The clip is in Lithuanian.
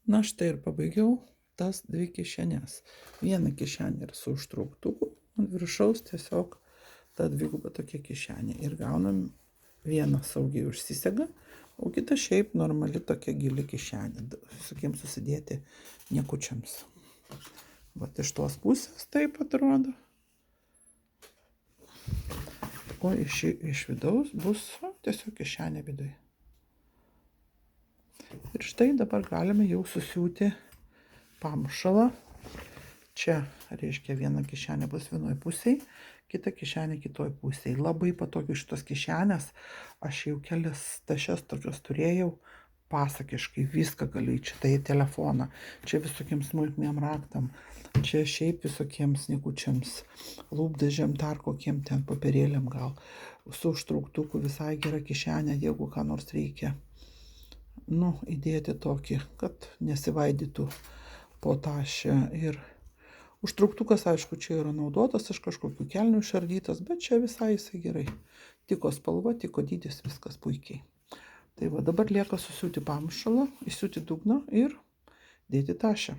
Na štai ir pabaigiau tas dvi kišenes. Viena kišenė yra su užtrauktuku, ant viršaus tiesiog ta dviguba tokia kišenė. Ir gaunam vieną saugiai užsisega, o kita šiaip normali tokia gili kišenė. Visokiems susidėti niekučiams. Vat iš tos pusės taip atrodo. O iš vidaus bus tiesiog kišenė viduje. Ir štai dabar galime jau susiūti pamušalą. Čia, reiškia, viena kišenė bus vienoje pusėje, kita kišenė kitoje pusėje. Labai patogiai šitos kišenės. Aš jau kelias tašes tokios turėjau. Pasakiškai viską galiu čia tai telefoną. Čia visokiems smulkmiem raktam. Čia šiaip visokiems niekučiams. Lūpdažiam, dar kokiem ten papirėliam gal. Su užtrauktuku visai gera kišenė, jeigu ką nors reikia. Nu, įdėti tokį, kad nesivaidytų po tašę. Ir užtrauktukas, aišku, čia yra naudotas, iš kažkokių kelnių išardytas, bet čia visai jisai gerai. Tiko spalva, tiko dydis, viskas puikiai. Tai va, dabar lieka susiūti pamušalą, įsiūti dugną ir dėti tašę.